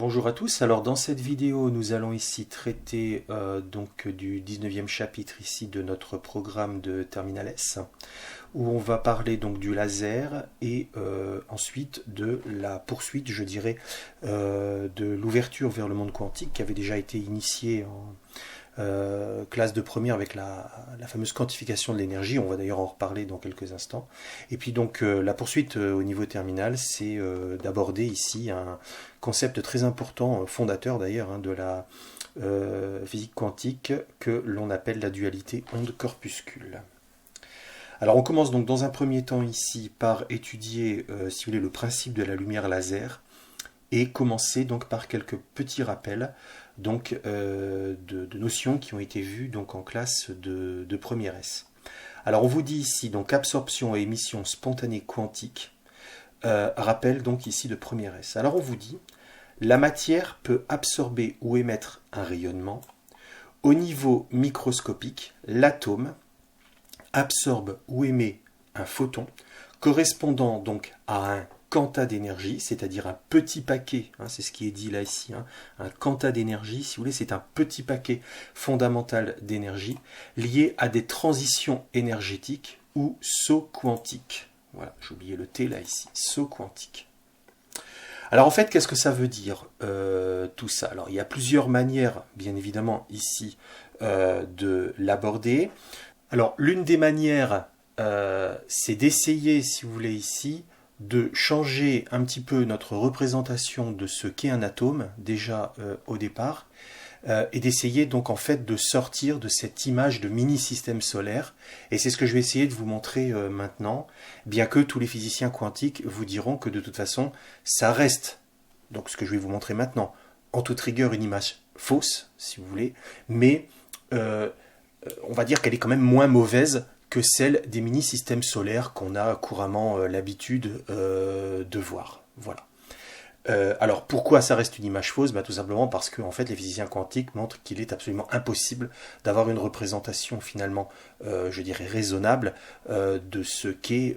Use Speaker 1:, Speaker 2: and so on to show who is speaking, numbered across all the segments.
Speaker 1: Bonjour à tous, alors dans cette vidéo nous allons ici traiter donc du 19e chapitre ici de notre programme de Terminal S où on va parler donc du laser et ensuite de la poursuite je dirais de l'ouverture vers le monde quantique qui avait déjà été initiée en classe de première avec la fameuse quantification de l'énergie, on va d'ailleurs en reparler dans quelques instants. Et puis donc la poursuite au niveau terminal, c'est d'aborder ici un concept très important, fondateur d'ailleurs de la physique quantique, que l'on appelle la dualité onde-corpuscule. Alors on commence donc dans un premier temps ici par étudier, si vous voulez, le principe de la lumière laser, et commencer donc par quelques petits rappels donc, de notions qui ont été vues donc, en classe de première S. Alors on vous dit ici donc absorption et émission spontanée quantique, rappel donc ici de première S. Alors on vous dit la matière peut absorber ou émettre un rayonnement. Au niveau microscopique, l'atome absorbe ou émet un photon correspondant donc à un quanta d'énergie, c'est-à-dire un petit paquet, c'est ce qui est dit là ici, un quanta d'énergie, si vous voulez, c'est un petit paquet fondamental d'énergie lié à des transitions énergétiques ou sauts quantiques. Voilà, j'ai oublié le T là ici, saut quantique. Alors en fait, qu'est-ce que ça veut dire tout ça? Alors il y a plusieurs manières, bien évidemment, ici de l'aborder. Alors l'une des manières, c'est d'essayer, si vous voulez, ici, de changer un petit peu notre représentation de ce qu'est un atome, déjà au départ, et d'essayer donc en fait de sortir de cette image de mini-système solaire. Et c'est ce que je vais essayer de vous montrer maintenant, bien que tous les physiciens quantiques vous diront que de toute façon, ça reste, donc ce que je vais vous montrer maintenant, en toute rigueur une image fausse, si vous voulez, mais on va dire qu'elle est quand même moins mauvaise que celle des mini-systèmes solaires qu'on a couramment l'habitude de voir. Voilà. Alors pourquoi ça reste une image fausse? Tout simplement parce que en fait, les physiciens quantiques montrent qu'il est absolument impossible d'avoir une représentation finalement, je dirais, raisonnable de ce qu'est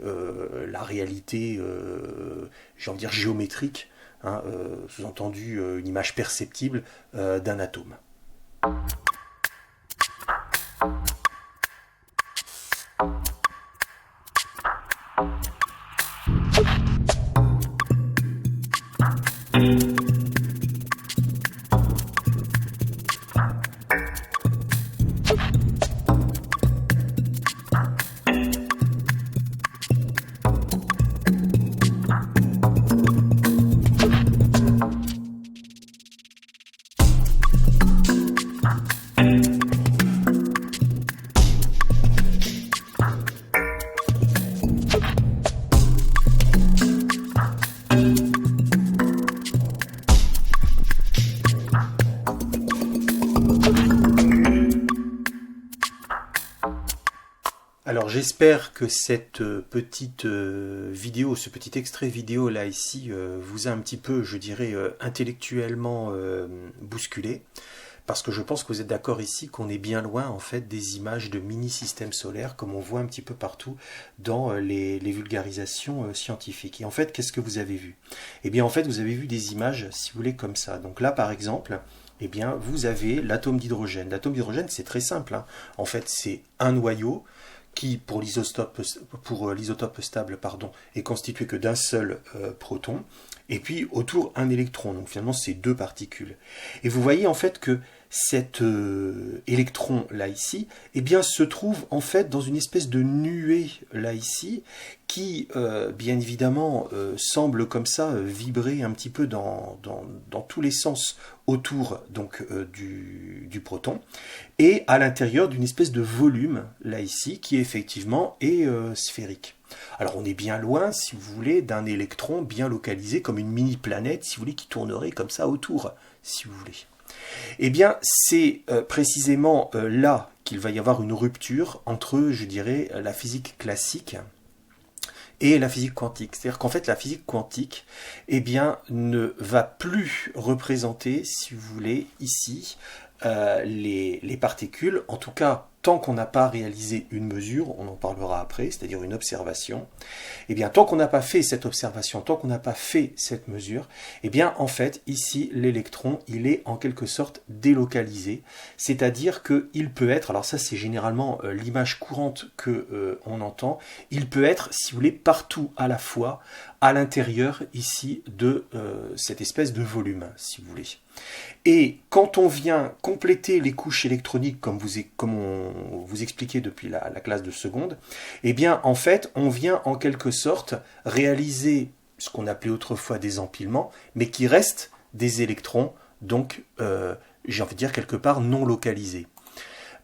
Speaker 1: la réalité, j'ai envie de dire, géométrique, sous-entendu une image perceptible d'un atome. Alors j'espère que cette petite vidéo, ce petit extrait vidéo là ici vous a un petit peu, je dirais, intellectuellement bousculé, parce que je pense que vous êtes d'accord ici qu'on est bien loin en fait des images de mini-systèmes solaires comme on voit un petit peu partout dans les vulgarisations scientifiques. Et en fait, qu'est-ce que vous avez vu? Eh bien en fait, vous avez vu des images, si vous voulez, comme ça. Donc là par exemple, eh bien vous avez l'atome d'hydrogène. L'atome d'hydrogène c'est très simple, En fait c'est un noyau qui, pour l'isotope stable, est constitué que d'un seul proton, et puis autour un électron. Donc finalement, c'est deux particules. Et vous voyez en fait que cet électron là ici, eh bien, se trouve en fait dans une espèce de nuée là ici, qui bien évidemment semble comme ça vibrer un petit peu dans tous les sens autour donc du proton, et à l'intérieur d'une espèce de volume là ici qui effectivement est sphérique. Alors on est bien loin, si vous voulez, d'un électron bien localisé comme une mini-planète, si vous voulez, qui tournerait comme ça autour, si vous voulez. Eh bien, c'est précisément là qu'il va y avoir une rupture entre, je dirais, la physique classique et la physique quantique. C'est-à-dire qu'en fait, la physique quantique, eh bien, ne va plus représenter, si vous voulez, ici, les particules, en tout cas tant qu'on n'a pas réalisé une mesure, on en parlera après, c'est-à-dire une observation, eh bien, tant qu'on n'a pas fait cette observation, tant qu'on n'a pas fait cette mesure, eh bien, en fait, ici, l'électron, il est en quelque sorte délocalisé, c'est-à-dire qu'il peut être, alors ça c'est généralement l'image courante que on entend, il peut être, si vous voulez, partout à la fois, à l'intérieur ici de cette espèce de volume, si vous voulez. Et quand on vient compléter les couches électroniques, comme on vous expliquait depuis la classe de seconde, eh bien, en fait, on vient en quelque sorte réaliser ce qu'on appelait autrefois des empilements, mais qui restent des électrons, donc, j'ai envie de dire, quelque part non localisés.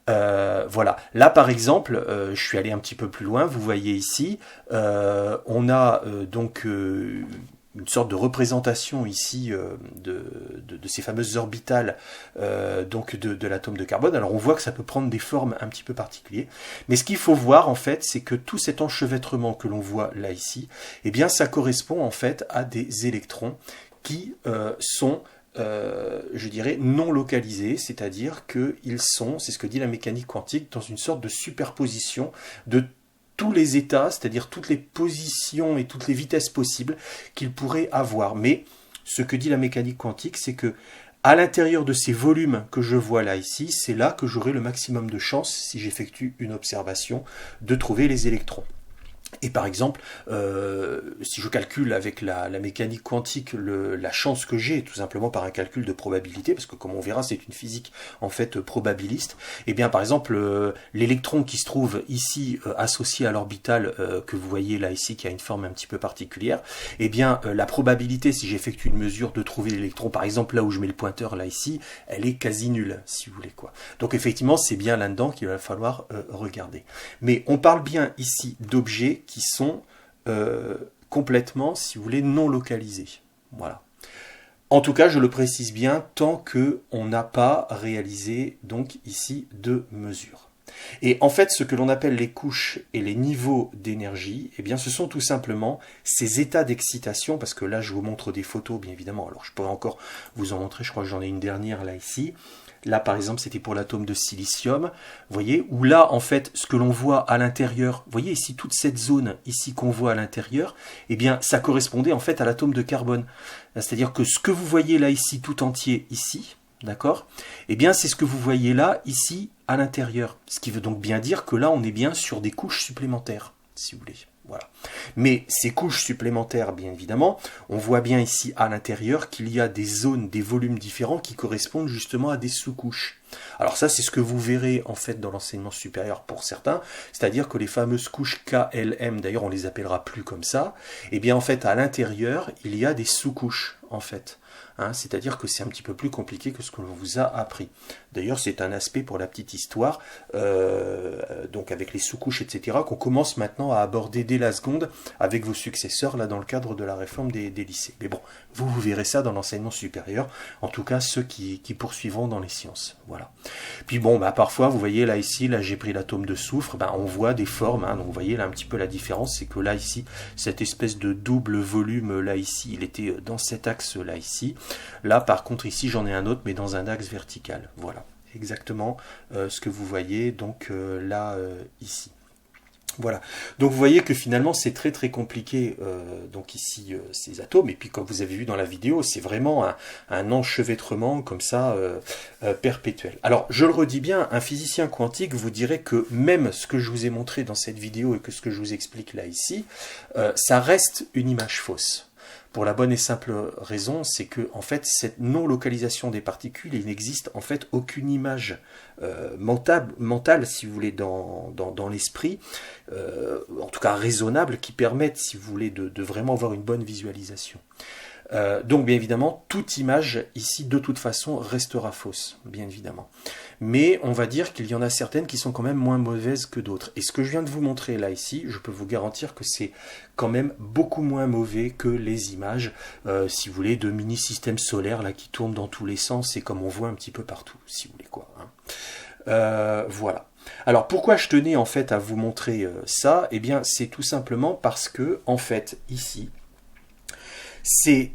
Speaker 1: Voilà, là par exemple, je suis allé un petit peu plus loin, vous voyez ici, on a donc une sorte de représentation ici de ces fameuses orbitales donc de l'atome de carbone. Alors on voit que ça peut prendre des formes un petit peu particulières, mais ce qu'il faut voir en fait, c'est que tout cet enchevêtrement que l'on voit là ici, eh bien ça correspond en fait à des électrons qui sont je dirais, non localisés, c'est-à-dire qu'ils sont, c'est ce que dit la mécanique quantique, dans une sorte de superposition de tous les états, c'est-à-dire toutes les positions et toutes les vitesses possibles qu'ils pourraient avoir. Mais ce que dit la mécanique quantique, c'est que à l'intérieur de ces volumes que je vois là ici, c'est là que j'aurai le maximum de chances, si j'effectue une observation, de trouver les électrons. Et par exemple, si je calcule avec la mécanique quantique la chance que j'ai, tout simplement par un calcul de probabilité, parce que comme on verra, c'est une physique en fait probabiliste, et bien par exemple, l'électron qui se trouve ici associé à l'orbitale que vous voyez là ici, qui a une forme un petit peu particulière, et bien la probabilité, si j'effectue une mesure de trouver l'électron, par exemple là où je mets le pointeur là ici, elle est quasi nulle, si vous voulez quoi. Donc effectivement, c'est bien là-dedans qu'il va falloir regarder. Mais on parle bien ici d'objets qui sont complètement, si vous voulez, non localisés. Voilà. En tout cas, je le précise bien, tant qu'on n'a pas réalisé, donc ici, de mesures. Et en fait, ce que l'on appelle les couches et les niveaux d'énergie, eh bien, ce sont tout simplement ces états d'excitation, parce que là, je vous montre des photos, bien évidemment. Alors, je pourrais encore vous en montrer, je crois que j'en ai une dernière là, ici. Là, par exemple, c'était pour l'atome de silicium, vous voyez, où là, en fait, ce que l'on voit à l'intérieur, vous voyez ici, toute cette zone ici qu'on voit à l'intérieur, eh bien, ça correspondait en fait à l'atome de carbone. C'est-à-dire que ce que vous voyez là, ici, tout entier, ici, d'accord, eh bien, c'est ce que vous voyez là, ici, à l'intérieur. Ce qui veut donc bien dire que là, on est bien sur des couches supplémentaires, si vous voulez. Voilà. Mais ces couches supplémentaires, bien évidemment, on voit bien ici à l'intérieur qu'il y a des zones, des volumes différents qui correspondent justement à des sous-couches. Alors ça, c'est ce que vous verrez en fait dans l'enseignement supérieur pour certains, c'est-à-dire que les fameuses couches KLM, d'ailleurs on les appellera plus comme ça, et bien en fait à l'intérieur, il y a des sous-couches en fait. C'est-à-dire que c'est un petit peu plus compliqué que ce que l'on vous a appris. D'ailleurs, c'est un aspect pour la petite histoire, donc avec les sous-couches, etc., qu'on commence maintenant à aborder dès la seconde avec vos successeurs, là, dans le cadre de la réforme des lycées. Mais bon, vous verrez ça dans l'enseignement supérieur, en tout cas ceux qui poursuivront dans les sciences. Voilà. Puis bon, parfois, vous voyez, là, ici, là, j'ai pris l'atome de soufre, on voit des formes, donc vous voyez, là, un petit peu la différence, c'est que là, ici, cette espèce de double volume, là, ici, il était dans cet axe, là, ici. Là, par contre, ici, j'en ai un autre, mais dans un axe vertical. Voilà, exactement ce que vous voyez, donc là, ici. Voilà, donc vous voyez que finalement c'est très très compliqué, donc ici ces atomes, et puis comme vous avez vu dans la vidéo, c'est vraiment un enchevêtrement comme ça perpétuel. Alors je le redis bien, un physicien quantique vous dirait que même ce que je vous ai montré dans cette vidéo et que ce que je vous explique là ici, ça reste une image fausse. Pour la bonne et simple raison, c'est que en fait, cette non-localisation des particules, il n'existe en fait aucune image mentale, si vous voulez, dans l'esprit, en tout cas raisonnable, qui permette, si vous voulez, de vraiment avoir une bonne visualisation. Donc bien évidemment, toute image ici de toute façon restera fausse, bien évidemment. Mais on va dire qu'il y en a certaines qui sont quand même moins mauvaises que d'autres. Et ce que je viens de vous montrer là ici, je peux vous garantir que c'est quand même beaucoup moins mauvais que les images, si vous voulez, de mini-systèmes solaires là qui tournent dans tous les sens et comme on voit un petit peu partout, si vous voulez quoi. Voilà. Alors pourquoi je tenais en fait à vous montrer ça? Eh bien c'est tout simplement parce que en fait ici, c'est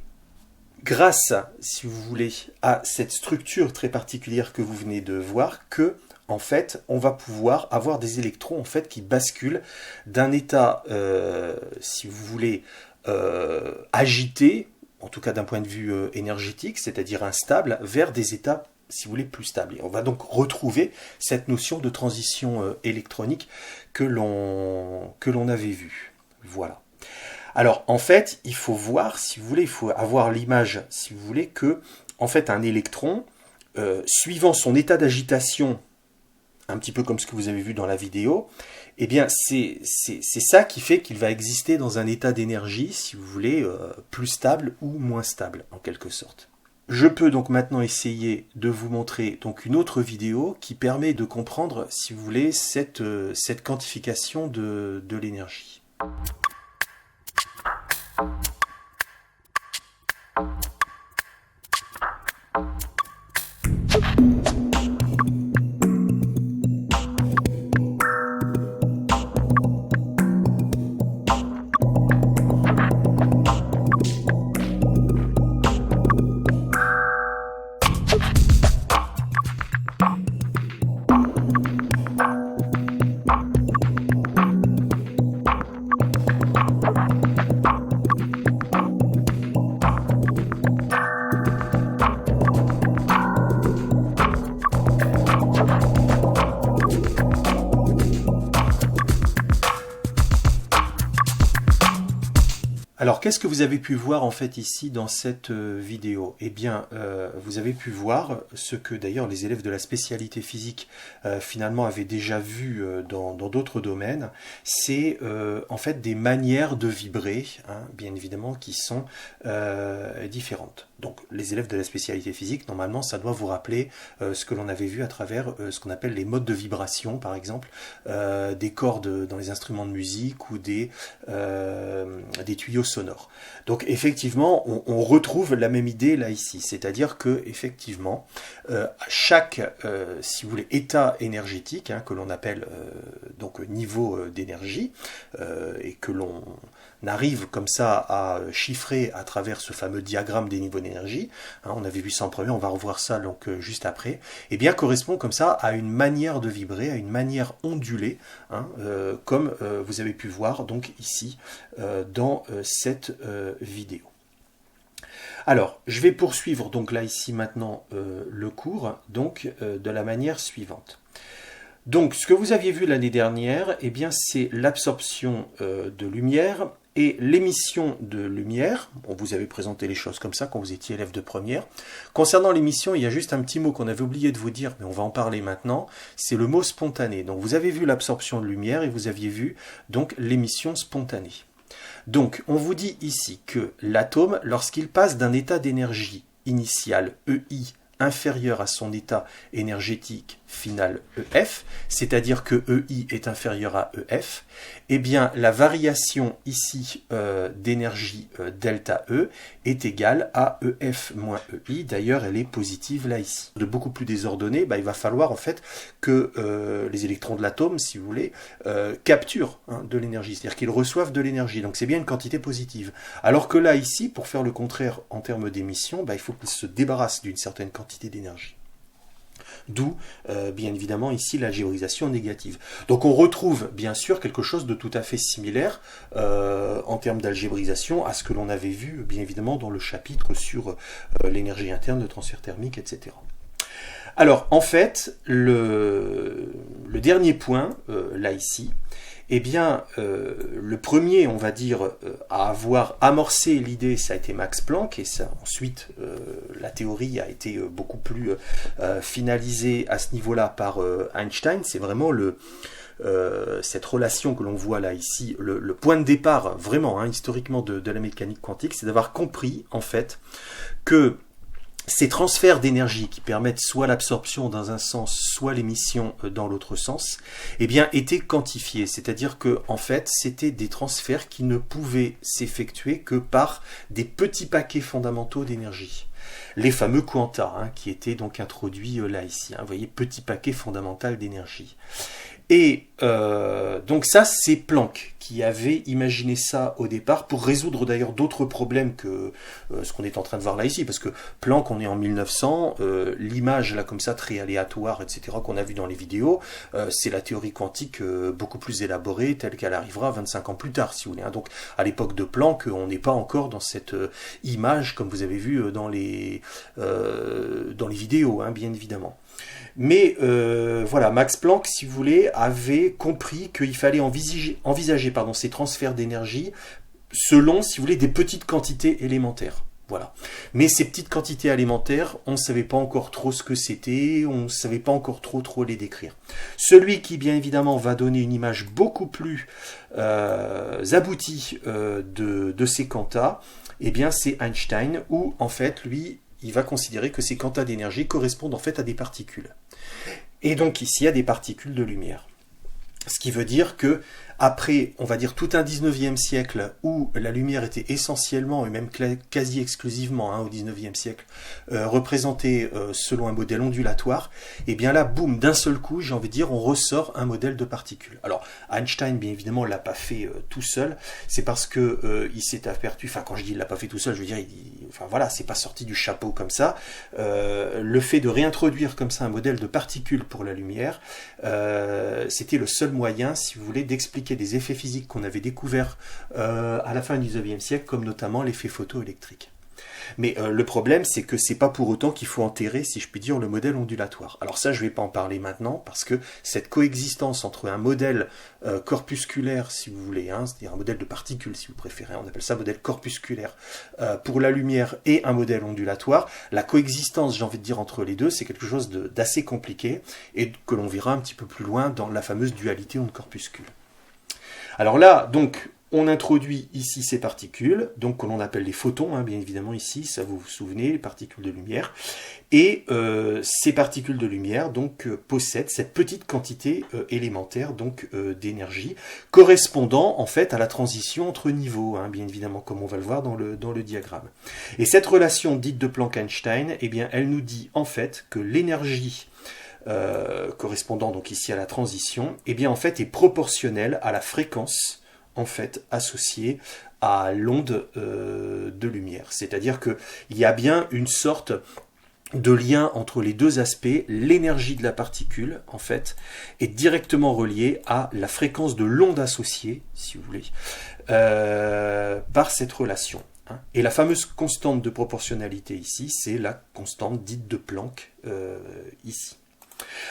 Speaker 1: grâce, si vous voulez, à cette structure très particulière que vous venez de voir, que, en fait, on va pouvoir avoir des électrons en fait qui basculent d'un état, si vous voulez, agité, en tout cas d'un point de vue énergétique, c'est-à-dire instable, vers des états, si vous voulez, plus stables. Et on va donc retrouver cette notion de transition électronique que l'on avait vue. Voilà. Alors, en fait, il faut voir, si vous voulez, il faut avoir l'image, si vous voulez, que, en fait, un électron, suivant son état d'agitation, un petit peu comme ce que vous avez vu dans la vidéo, eh bien, c'est ça qui fait qu'il va exister dans un état d'énergie, si vous voulez, plus stable ou moins stable, en quelque sorte. Je peux donc maintenant essayer de vous montrer donc une autre vidéo qui permet de comprendre, si vous voulez, cette quantification de l'énergie. Alors, qu'est-ce que vous avez pu voir en fait ici dans cette vidéo? Eh bien, vous avez pu voir ce que d'ailleurs les élèves de la spécialité physique finalement avaient déjà vu dans d'autres domaines. C'est en fait des manières de vibrer, hein, bien évidemment, qui sont différentes. Donc, les élèves de la spécialité physique, normalement, ça doit vous rappeler ce que l'on avait vu à travers ce qu'on appelle les modes de vibration, par exemple, des cordes dans les instruments de musique ou des tuyaux sonores. Donc effectivement, on retrouve la même idée là ici, c'est-à-dire que effectivement, chaque, si vous voulez, état énergétique, hein, que l'on appelle donc niveau d'énergie, et que l'on arrive comme ça à chiffrer à travers ce fameux diagramme des niveaux d'énergie, hein, on avait vu ça en premier, on va revoir ça donc juste après, et bien correspond comme ça à une manière de vibrer, à une manière ondulée, hein, comme vous avez pu voir donc ici dans cette vidéo. Alors, je vais poursuivre donc là ici maintenant le cours donc de la manière suivante. Donc, ce que vous aviez vu l'année dernière, eh bien, c'est l'absorption de lumière et l'émission de lumière. On vous avait présenté les choses comme ça quand vous étiez élève de première. Concernant l'émission, il y a juste un petit mot qu'on avait oublié de vous dire, mais on va en parler maintenant. C'est le mot spontané. Donc, vous avez vu l'absorption de lumière et vous aviez vu donc l'émission spontanée. Donc, on vous dit ici que l'atome, lorsqu'il passe d'un état d'énergie initiale EI inférieur à son état énergétique final EF, c'est-à-dire que EI est inférieur à EF, eh bien la variation ici d'énergie delta E est égale à EF moins EI, d'ailleurs elle est positive là ici. De beaucoup plus désordonné, il va falloir en fait que les électrons de l'atome, si vous voulez, capturent de l'énergie, c'est-à-dire qu'ils reçoivent de l'énergie, donc c'est bien une quantité positive. Alors que là ici, pour faire le contraire en termes d'émission, il faut qu'ils se débarrassent d'une certaine quantité d'énergie. D'où, bien évidemment, ici l'algébrisation négative. Donc on retrouve, bien sûr, quelque chose de tout à fait similaire en termes d'algébrisation à ce que l'on avait vu, bien évidemment, dans le chapitre sur l'énergie interne, le transfert thermique, etc. Alors, en fait, le dernier point, là, ici, eh bien, le premier, on va dire, à avoir amorcé l'idée, ça a été Max Planck, et ça, ensuite, la théorie a été beaucoup plus finalisée à ce niveau-là par Einstein. C'est vraiment cette relation que l'on voit là, ici, le point de départ, vraiment, historiquement, de la mécanique quantique, c'est d'avoir compris, en fait, que ces transferts d'énergie qui permettent soit l'absorption dans un sens, soit l'émission dans l'autre sens, eh bien, étaient quantifiés. C'est-à-dire que, en fait, c'était des transferts qui ne pouvaient s'effectuer que par des petits paquets fondamentaux d'énergie. Les fameux quanta, qui étaient donc introduits là, ici. Vous voyez, petit paquet fondamental d'énergie. Et donc ça, c'est Planck qui avait imaginé ça au départ pour résoudre d'ailleurs d'autres problèmes que ce qu'on est en train de voir là ici, parce que Planck, on est en 1900, l'image là comme ça très aléatoire, etc. qu'on a vu dans les vidéos, c'est la théorie quantique beaucoup plus élaborée telle qu'elle arrivera 25 ans plus tard, si vous voulez. Hein. Donc à l'époque de Planck, on n'est pas encore dans cette image comme vous avez vu dans les vidéos, hein, bien évidemment. Mais voilà, Max Planck, si vous voulez, avait compris qu'il fallait envisager ces transferts d'énergie selon, si vous voulez, des petites quantités élémentaires. Voilà. Mais ces petites quantités élémentaires, on ne savait pas encore trop ce que c'était, on ne savait pas encore trop les décrire. Celui qui, bien évidemment, va donner une image beaucoup plus aboutie de ces quantas, eh bien, c'est Einstein, où, en fait, lui, il va considérer que ces quantas d'énergie correspondent en fait à des particules. Et donc ici, à des particules de lumière. Ce qui veut dire que après, on va dire tout un 19e siècle où la lumière était essentiellement, et même quasi exclusivement au 19e siècle, représentée selon un modèle ondulatoire, et bien là, boum, d'un seul coup, j'ai envie de dire, on ressort un modèle de particules. Alors, Einstein, bien évidemment, ne l'a pas fait tout seul, c'est parce que il s'est aperçu, enfin quand je dis il l'a pas fait tout seul, je veux dire, enfin voilà, c'est pas sorti du chapeau comme ça. Le fait de réintroduire comme ça un modèle de particules pour la lumière, c'était le seul moyen, si vous voulez, d'expliquer des effets physiques qu'on avait découverts à la fin du 19e siècle, comme notamment l'effet photoélectrique. Mais le problème, c'est que c'est pas pour autant qu'il faut enterrer, si je puis dire, le modèle ondulatoire. Alors ça, je vais pas en parler maintenant, parce que cette coexistence entre un modèle corpusculaire, si vous voulez, c'est-à-dire un modèle de particules, si vous préférez, on appelle ça modèle corpusculaire, pour la lumière et un modèle ondulatoire, la coexistence, j'ai envie de dire, entre les deux, c'est quelque chose d'assez compliqué, et que l'on verra un petit peu plus loin dans la fameuse dualité onde-corpuscule. Alors là, donc, on introduit ici ces particules, donc que l'on appelle les photons, bien évidemment ici, ça vous vous souvenez, les particules de lumière. Et ces particules de lumière donc possèdent cette petite quantité élémentaire donc d'énergie, correspondant en fait à la transition entre niveaux, bien évidemment, comme on va le voir dans le diagramme. Et cette relation dite de Planck-Einstein, eh bien, elle nous dit en fait que l'énergie correspondant donc ici à la transition, eh bien en fait est proportionnelle à la fréquence en fait associée à l'onde de lumière. C'est-à-dire qu'il y a bien une sorte de lien entre les deux aspects. L'énergie de la particule en fait est directement reliée à la fréquence de l'onde associée, si vous voulez, par cette relation. Et la fameuse constante de proportionnalité ici, c'est la constante dite de Planck ici.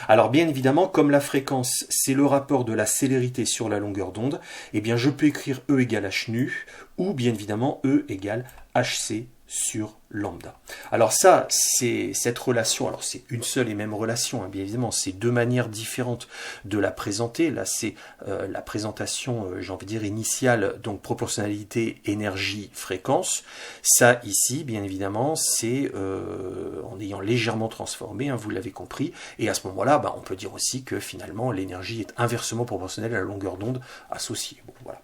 Speaker 1: Alors bien évidemment, comme la fréquence, c'est le rapport de la célérité sur la longueur d'onde, eh bien je peux écrire E égale h nu, ou bien évidemment E égale hc sur lambda. Alors ça, c'est cette relation, alors c'est une seule et même relation, bien évidemment, c'est deux manières différentes de la présenter. Là, c'est la présentation, j'ai envie de dire, initiale, donc proportionnalité, énergie, fréquence. Ça, ici, bien évidemment, c'est en ayant légèrement transformé, vous l'avez compris, et à ce moment-là, on peut dire aussi que finalement, l'énergie est inversement proportionnelle à la longueur d'onde associée. Bon, voilà.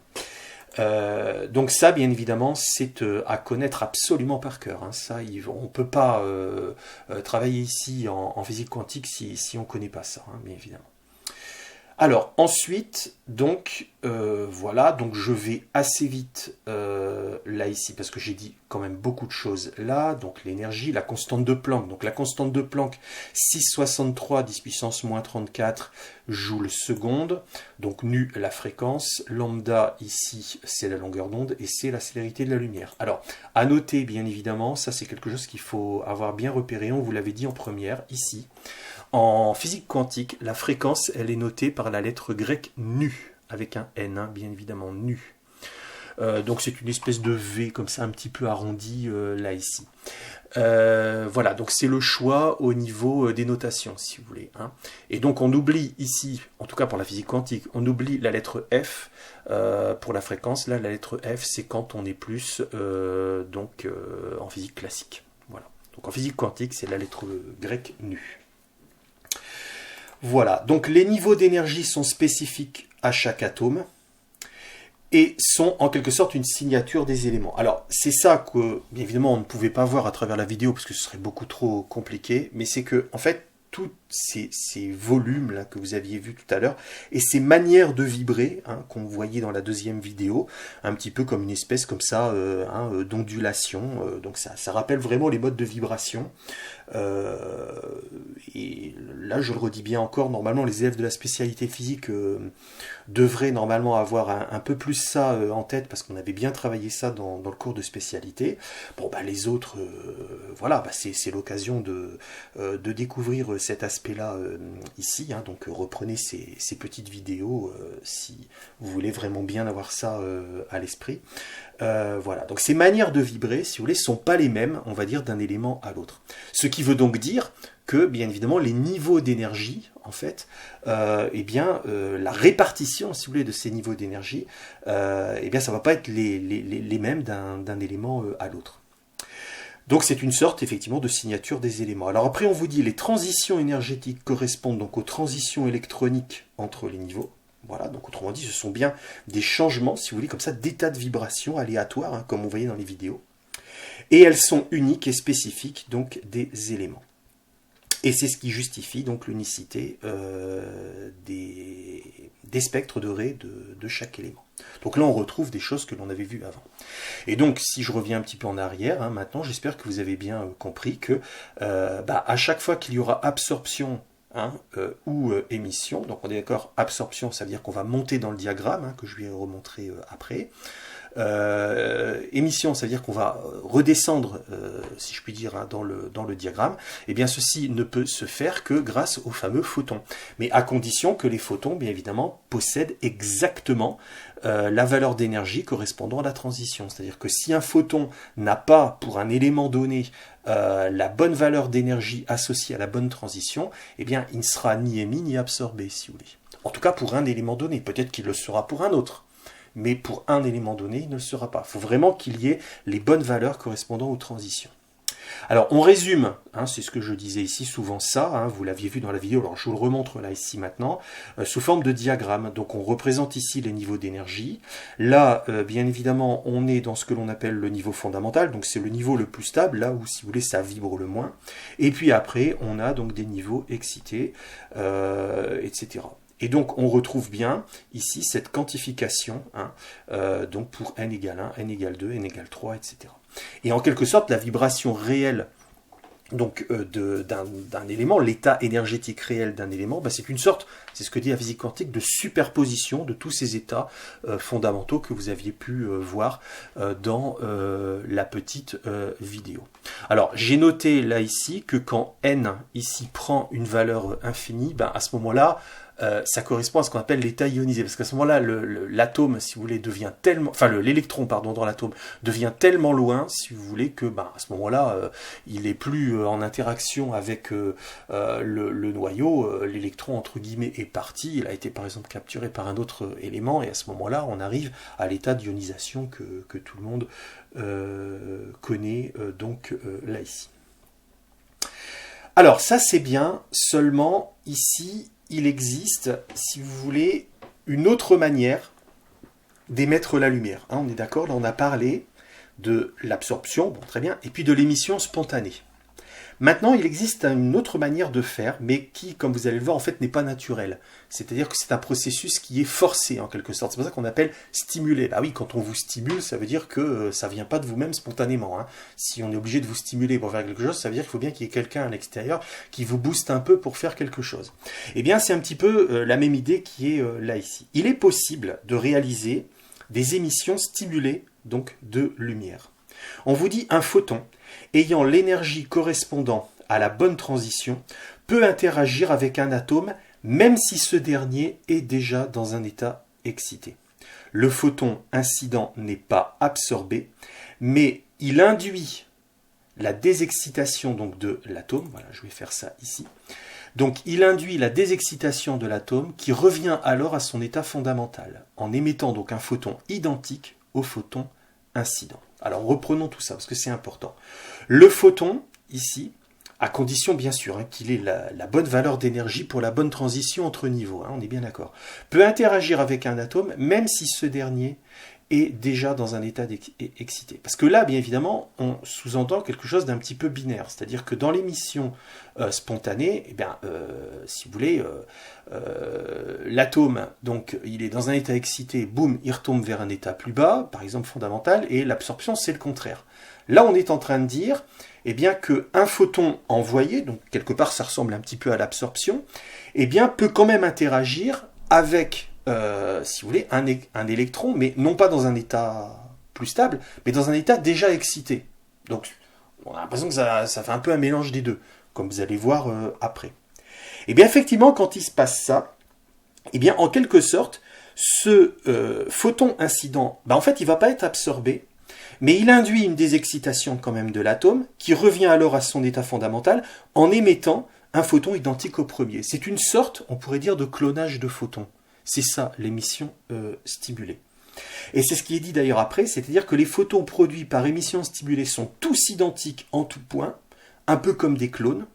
Speaker 1: Donc ça, bien évidemment, c'est à connaître absolument par cœur. Ça, on ne peut pas travailler ici en physique quantique si on ne connaît pas ça, bien évidemment. Alors, ensuite, donc, voilà, donc je vais assez vite là, ici, parce que j'ai dit quand même beaucoup de choses là, donc l'énergie, la constante de Planck, donc la constante de Planck, 6,63 10 puissance moins 34 joules seconde, donc nu, la fréquence, lambda, ici, c'est la longueur d'onde, et c'est la célérité de la lumière. Alors, à noter, bien évidemment, ça c'est quelque chose qu'il faut avoir bien repéré, on vous l'avait dit en première, ici. En physique quantique, la fréquence, elle est notée par la lettre grecque nu, avec un N, bien évidemment, nu. Donc c'est une espèce de V, comme ça, un petit peu arrondi, là, ici. Voilà, donc c'est le choix au niveau des notations, si vous voulez. Et donc on oublie ici, en tout cas pour la physique quantique, on oublie la lettre F pour la fréquence. Là, la lettre F, c'est quand on est plus en physique classique. Voilà. Donc en physique quantique, c'est la lettre grecque nu. Voilà, donc les niveaux d'énergie sont spécifiques à chaque atome et sont en quelque sorte une signature des éléments. Alors c'est ça que, bien évidemment, on ne pouvait pas voir à travers la vidéo parce que ce serait beaucoup trop compliqué, mais c'est que, en fait, tous ces volumes là que vous aviez vus tout à l'heure et ces manières de vibrer hein, qu'on voyait dans la deuxième vidéo, un petit peu comme une espèce comme ça d'ondulation. Donc ça rappelle vraiment les modes de vibration. Et là, je le redis bien encore, normalement les élèves de la spécialité physique devraient normalement avoir un peu plus ça en tête parce qu'on avait bien travaillé ça dans le cours de spécialité. Bon, bah les autres, voilà, bah, c'est l'occasion de découvrir cet aspect-là ici. Hein, donc reprenez ces petites vidéos si vous voulez vraiment bien avoir ça à l'esprit. Voilà, donc ces manières de vibrer, si vous voulez, sont pas les mêmes, on va dire, d'un élément à l'autre. Ce qui veut donc dire que, bien évidemment, les niveaux d'énergie, en fait, la répartition, si vous voulez, de ces niveaux d'énergie, ça va pas être les mêmes d'un élément à l'autre. Donc c'est une sorte, effectivement, de signature des éléments. Alors après, on vous dit, les transitions énergétiques correspondent donc aux transitions électroniques entre les niveaux. Voilà, donc autrement dit, ce sont bien des changements, si vous voulez, comme ça, d'état de vibration aléatoires, hein, comme on voyait dans les vidéos. Et elles sont uniques et spécifiques, donc, des éléments. Et c'est ce qui justifie, donc, l'unicité des spectres de Ré de chaque élément. Donc là, on retrouve des choses que l'on avait vues avant. Et donc, si je reviens un petit peu en arrière, hein, maintenant, j'espère que vous avez bien compris que, à chaque fois qu'il y aura absorption ou émission. Donc on est d'accord, absorption, ça veut dire qu'on va monter dans le diagramme, hein, que je vais remontrer après. Émission, ça veut dire qu'on va redescendre, si je puis dire, hein, dans le diagramme. Et bien ceci ne peut se faire que grâce aux fameux photons. Mais à condition que les photons, bien évidemment, possèdent exactement la valeur d'énergie correspondant à la transition. C'est-à-dire que si un photon n'a pas, pour un élément donné, la bonne valeur d'énergie associée à la bonne transition, eh bien, il ne sera ni émis ni absorbé, si vous voulez. En tout cas, pour un élément donné. Peut-être qu'il le sera pour un autre. Mais pour un élément donné, il ne le sera pas. Il faut vraiment qu'il y ait les bonnes valeurs correspondant aux transitions. Alors, on résume, hein, c'est ce que je disais ici, souvent ça, hein, vous l'aviez vu dans la vidéo, alors je vous le remontre là, ici, maintenant, sous forme de diagramme. Donc, on représente ici les niveaux d'énergie. Là, bien évidemment, on est dans ce que l'on appelle le niveau fondamental, donc c'est le niveau le plus stable, là où, si vous voulez, ça vibre le moins. Et puis après, on a donc des niveaux excités, etc. Et donc, on retrouve bien ici cette quantification, hein, donc pour n égale 1, n égale 2, n égale 3, etc. Et en quelque sorte, la vibration réelle donc d'un élément, l'état énergétique réel d'un élément, c'est une sorte, c'est ce que dit la physique quantique, de superposition de tous ces états fondamentaux que vous aviez pu voir dans la petite vidéo. Alors, j'ai noté là ici que quand n ici prend une valeur infinie, à ce moment-là, ça correspond à ce qu'on appelle l'état ionisé, parce qu'à ce moment-là, l'atome, si vous voulez, devient tellement, enfin l'électron, pardon, dans l'atome devient tellement loin, si vous voulez, que, à ce moment-là, il est plus en interaction avec le noyau. L'électron, entre guillemets, est parti. Il a été, par exemple, capturé par un autre élément, et à ce moment-là, on arrive à l'état d'ionisation que tout le monde connaît, là ici. Alors, ça c'est bien, seulement ici, il existe, si vous voulez, une autre manière d'émettre la lumière. Hein, on est d'accord, là on a parlé de l'absorption, bon très bien, et puis de l'émission spontanée. Maintenant, il existe une autre manière de faire, mais qui, comme vous allez le voir, en fait, n'est pas naturelle. C'est-à-dire que c'est un processus qui est forcé, en quelque sorte. C'est pour ça qu'on appelle stimuler. Bah oui, quand on vous stimule, ça veut dire que ça ne vient pas de vous-même spontanément. Hein. Si on est obligé de vous stimuler pour faire quelque chose, ça veut dire qu'il faut bien qu'il y ait quelqu'un à l'extérieur qui vous booste un peu pour faire quelque chose. Eh bien, c'est un petit peu la même idée qui est là, ici. Il est possible de réaliser des émissions stimulées, donc, de lumière. On vous dit un photon ayant l'énergie correspondant à la bonne transition peut interagir avec un atome même si ce dernier est déjà dans un état excité. Le photon incident n'est pas absorbé, mais il induit la désexcitation donc, de l'atome. Voilà, je vais faire ça ici. Donc il induit la désexcitation de l'atome qui revient alors à son état fondamental en émettant donc un photon identique au photon incident. Alors reprenons tout ça parce que c'est important. Le photon, ici, à condition bien sûr qu'il ait la bonne valeur d'énergie pour la bonne transition entre niveaux, on est bien d'accord, peut interagir avec un atome même si ce dernier est déjà dans un état excité. Parce que là, bien évidemment, on sous-entend quelque chose d'un petit peu binaire. C'est-à-dire que dans l'émission spontanée, eh bien, si vous voulez, l'atome, donc, il est dans un état excité, boum, il retombe vers un état plus bas, par exemple fondamental, et l'absorption, c'est le contraire. Là, on est en train de dire eh bien, qu'un photon envoyé, donc quelque part ça ressemble un petit peu à l'absorption, eh bien, peut quand même interagir avec, si vous voulez, un électron, mais non pas dans un état plus stable, mais dans un état déjà excité. Donc, on a l'impression que ça fait un peu un mélange des deux, comme vous allez voir après. Et bien, effectivement, quand il se passe ça, eh bien, en quelque sorte, ce photon incident, en fait, il ne va pas être absorbé, mais il induit une désexcitation quand même de l'atome, qui revient alors à son état fondamental, en émettant un photon identique au premier. C'est une sorte, on pourrait dire, de clonage de photons. C'est ça, l'émission stimulée. Et c'est ce qui est dit d'ailleurs après, c'est-à-dire que les photons produits par émission stimulée sont tous identiques en tout point, un peu comme des clones.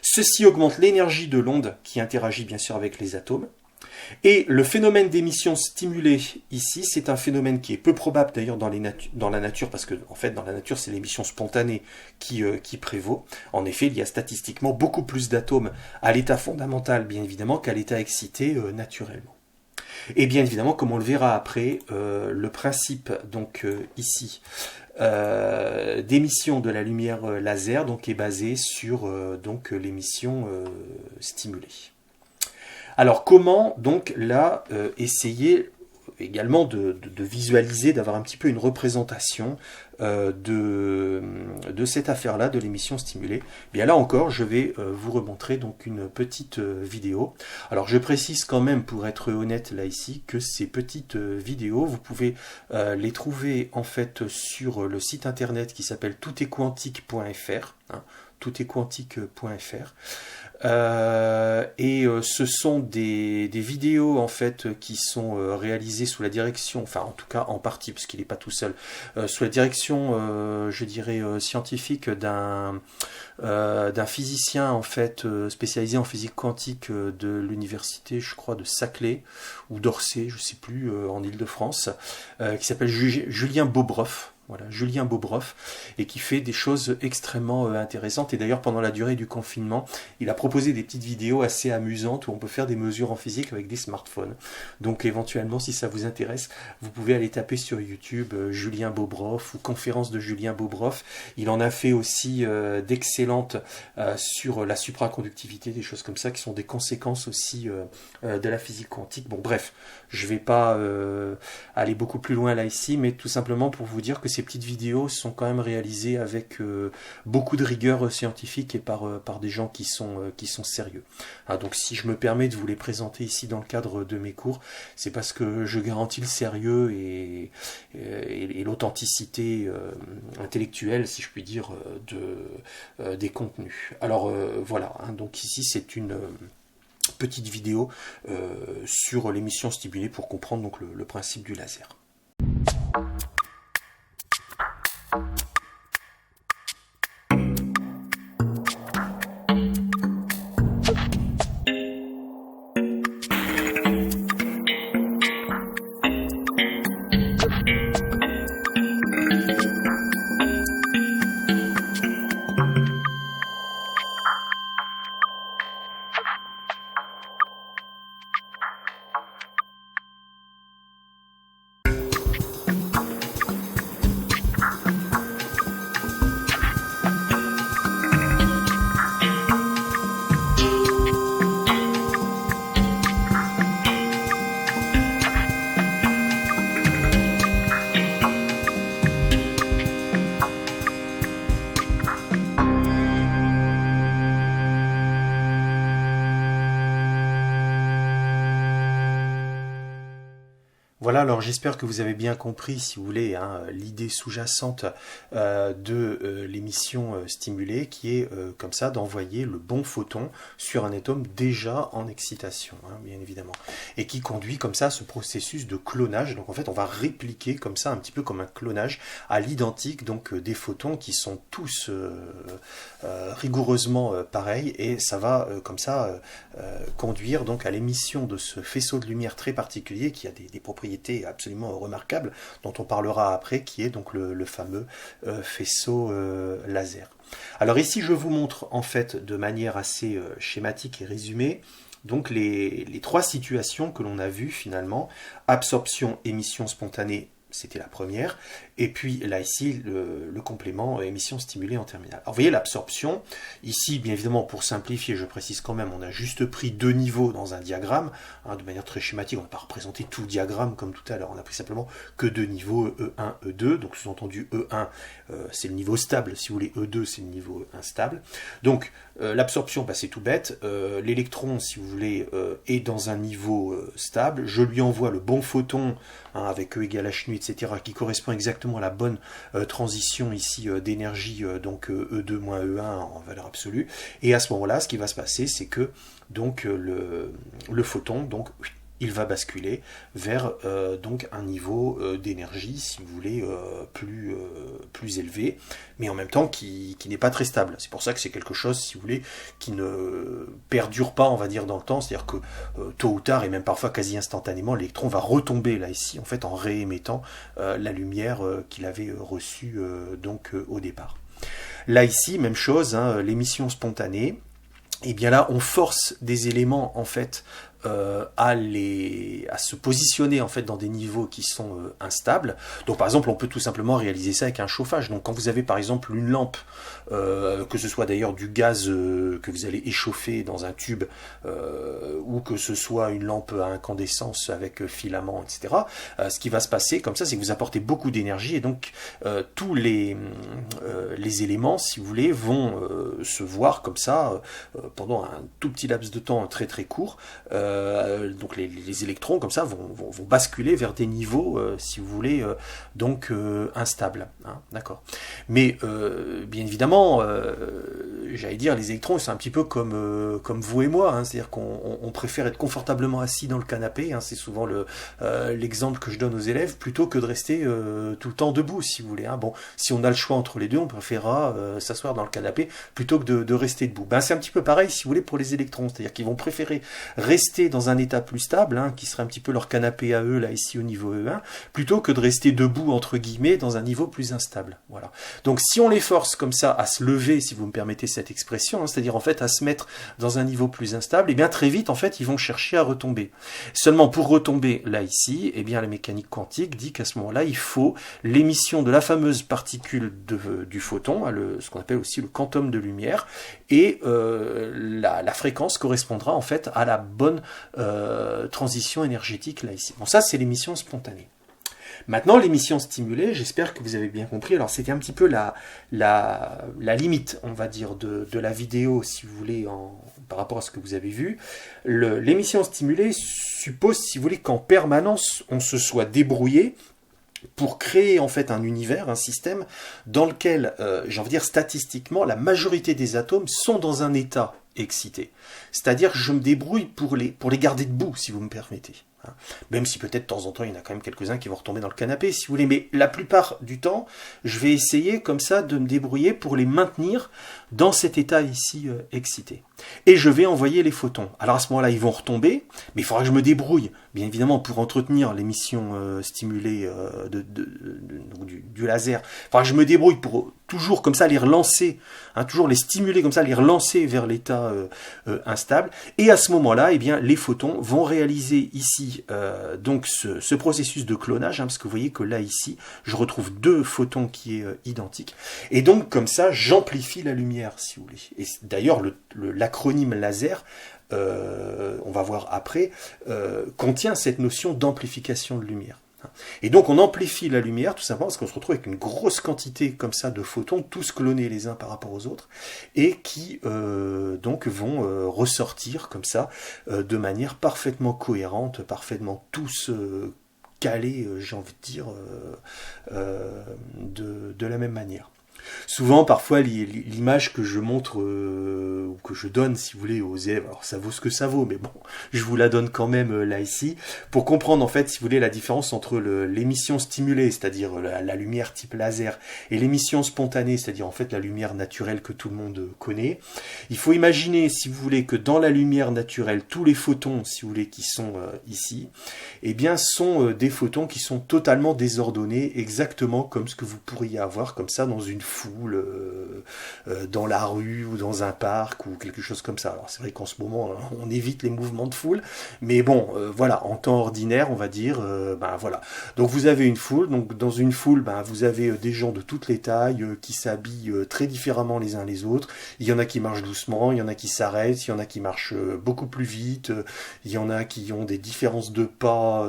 Speaker 1: Ceci augmente l'énergie de l'onde qui interagit bien sûr avec les atomes. Et le phénomène d'émission stimulée ici, c'est un phénomène qui est peu probable d'ailleurs dans la nature, parce que en fait dans la nature c'est l'émission spontanée qui prévaut. En effet, il y a statistiquement beaucoup plus d'atomes à l'état fondamental, bien évidemment, qu'à l'état excité naturellement. Et bien évidemment, comme on le verra après, le principe donc ici d'émission de la lumière laser donc est basé sur donc l'émission stimulée. Alors comment donc là essayer également de visualiser, d'avoir un petit peu une représentation de cette affaire-là, de l'émission stimulée. Bien là encore, je vais vous remontrer donc une petite vidéo. Alors je précise quand même, pour être honnête là ici, que ces petites vidéos, vous pouvez les trouver en fait sur le site internet qui s'appelle toutetquantique.fr, hein, toutetquantique.fr. Ce sont des vidéos en fait qui sont réalisées sous la direction, enfin en tout cas en partie parce qu'il n'est pas tout seul, sous la direction je dirais scientifique d'un physicien en fait spécialisé en physique quantique de l'université, je crois, de Saclay ou d'Orsay, je sais plus, en Île-de-France, qui s'appelle Julien Bobroff. Voilà, Julien Bobroff, et qui fait des choses extrêmement intéressantes. Et d'ailleurs, pendant la durée du confinement, il a proposé des petites vidéos assez amusantes où on peut faire des mesures en physique avec des smartphones. Donc éventuellement, si ça vous intéresse, vous pouvez aller taper sur YouTube Julien Bobroff ou conférence de Julien Bobroff. Il en a fait aussi d'excellentes sur la supraconductivité, des choses comme ça, qui sont des conséquences aussi de la physique quantique. Bon, bref, je ne vais pas aller beaucoup plus loin là ici, mais tout simplement pour vous dire que ces petites vidéos sont quand même réalisées avec beaucoup de rigueur scientifique et par des gens qui sont sérieux. Ah, donc si je me permets de vous les présenter ici dans le cadre de mes cours, c'est parce que je garantis le sérieux et l'authenticité intellectuelle, si je puis dire, des contenus. Alors voilà, hein, donc ici c'est une petite vidéo sur l'émission stimulée pour comprendre donc le principe du laser. Voilà, alors j'espère que vous avez bien compris, si vous voulez, hein, l'idée sous-jacente de l'émission stimulée, qui est comme ça d'envoyer le bon photon sur un atome déjà en excitation, hein, bien évidemment, et qui conduit comme ça à ce processus de clonage. Donc en fait, on va répliquer comme ça, un petit peu comme un clonage, à l'identique donc des photons qui sont tous rigoureusement pareils, et ça va comme ça conduire donc à l'émission de ce faisceau de lumière très particulier qui a des propriétés propriété absolument remarquable, dont on parlera après, qui est donc le fameux faisceau laser. Alors ici, je vous montre en fait de manière assez schématique et résumée, donc les trois situations que l'on a vues finalement: absorption, émission spontanée, c'était la première, et puis là ici le complément émission stimulée en terminale. Alors vous voyez l'absorption, ici bien évidemment pour simplifier, je précise quand même, on a juste pris deux niveaux dans un diagramme, de manière très schématique, on n'a pas représenté tout le diagramme comme tout à l'heure, on a pris simplement que deux niveaux, E1, E2, donc sous-entendu E1 c'est le niveau stable, si vous voulez, E2 c'est le niveau instable. Donc l'absorption, c'est tout bête, l'électron si vous voulez est dans un niveau stable, je lui envoie le bon photon, avec E égale h nu, etc., qui correspond exactement à la bonne transition ici d'énergie, donc E2 moins E1 en valeur absolue. Et à ce moment-là, ce qui va se passer, c'est que donc le photon, donc il va basculer vers donc un niveau d'énergie, si vous voulez, plus élevé, mais en même temps qui n'est pas très stable. C'est pour ça que c'est quelque chose, si vous voulez, qui ne perdure pas, on va dire, dans le temps, c'est-à-dire que tôt ou tard, et même parfois quasi instantanément, l'électron va retomber là ici, en fait, en réémettant la lumière qu'il avait reçue donc au départ. Là ici, même chose, l'émission spontanée, et bien là, on force des éléments, en fait, à se positionner en fait dans des niveaux qui sont instables. Donc par exemple on peut tout simplement réaliser ça avec un chauffage. Donc quand vous avez par exemple une lampe, que ce soit d'ailleurs du gaz que vous allez échauffer dans un tube, ou que ce soit une lampe à incandescence avec filament, etc., ce qui va se passer comme ça, c'est que vous apportez beaucoup d'énergie, et donc tous les éléments, si vous voulez, vont se voir comme ça pendant un tout petit laps de temps très très court. Donc les électrons comme ça vont basculer vers des niveaux, si vous voulez, donc instables, d'accord. Mais bien évidemment, j'allais dire, les électrons, c'est un petit peu comme vous et moi, c'est-à-dire qu'on préfère être confortablement assis dans le canapé, c'est souvent l'exemple que je donne aux élèves, plutôt que de rester tout le temps debout, si vous voulez. Bon, si on a le choix entre les deux, on préférera s'asseoir dans le canapé plutôt que de rester debout. C'est un petit peu pareil, si vous voulez, pour les électrons, c'est-à-dire qu'ils vont préférer rester dans un état plus stable, qui serait un petit peu leur canapé à eux, là ici au niveau E1, plutôt que de rester debout, entre guillemets, dans un niveau plus instable. Voilà. Donc si on les force comme ça à se lever, si vous me permettez cette expression, c'est-à-dire en fait à se mettre dans un niveau plus instable, et bien très vite en fait ils vont chercher à retomber. Seulement pour retomber là ici, et bien la mécanique quantique dit qu'à ce moment-là, il faut l'émission de la fameuse particule du photon, ce qu'on appelle aussi le quantum de lumière, et la fréquence correspondra en fait à la bonne transition énergétique là ici. Bon, ça c'est l'émission spontanée. Maintenant, l'émission stimulée, j'espère que vous avez bien compris. Alors, c'était un petit peu la limite, on va dire, de la vidéo, si vous voulez, par rapport à ce que vous avez vu. L'émission stimulée suppose, si vous voulez, qu'en permanence, on se soit débrouillé pour créer en fait un univers, un système, dans lequel, j'ai envie de dire statistiquement, la majorité des atomes sont dans un état excité. C'est-à-dire que je me débrouille pour les garder debout, si vous me permettez. Même si peut-être de temps en temps, il y en a quand même quelques-uns qui vont retomber dans le canapé, si vous voulez. Mais la plupart du temps, je vais essayer comme ça de me débrouiller pour les maintenir dans cet état ici excité. Et je vais envoyer les photons. Alors à ce moment-là, ils vont retomber, mais il faudra que je me débrouille, bien évidemment, pour entretenir l'émission stimulée du laser. Il faudra que je me débrouille pour toujours comme ça les relancer, toujours les stimuler comme ça, les relancer vers l'état instable. Et à ce moment-là, eh bien, les photons vont réaliser ici donc ce processus de clonage, parce que vous voyez que là, ici, je retrouve deux photons qui est identique. Et donc, comme ça, j'amplifie la lumière, si vous voulez. Et d'ailleurs, l'acronyme laser, on va voir après, contient cette notion d'amplification de lumière. Et donc on amplifie la lumière tout simplement parce qu'on se retrouve avec une grosse quantité comme ça de photons, tous clonés les uns par rapport aux autres, et qui donc vont ressortir comme ça de manière parfaitement cohérente, parfaitement tous calés, j'ai envie de dire, de la même manière. Souvent, parfois, l'image que je montre ou que je donne, si vous voulez, aux élèves, alors ça vaut ce que ça vaut, mais bon, je vous la donne quand même là ici, pour comprendre en fait, si vous voulez, la différence entre l'émission stimulée, c'est-à-dire la lumière type laser, et l'émission spontanée, c'est-à-dire en fait la lumière naturelle que tout le monde connaît. Il faut imaginer, si vous voulez, que dans la lumière naturelle, tous les photons, si vous voulez, qui sont ici, eh bien, sont des photons qui sont totalement désordonnés, exactement comme ce que vous pourriez avoir comme ça dans une foule, dans la rue ou dans un parc ou quelque chose comme ça. Alors c'est vrai qu'en ce moment, hein, on évite les mouvements de foule, mais bon, voilà, en temps ordinaire, on va dire, ben voilà. Donc vous avez une foule, donc dans une foule, ben, vous avez des gens de toutes les tailles qui s'habillent très différemment les uns les autres. Il y en a qui marchent doucement, il y en a qui s'arrêtent, il y en a qui marchent beaucoup plus vite, il y en a qui ont des différences de pas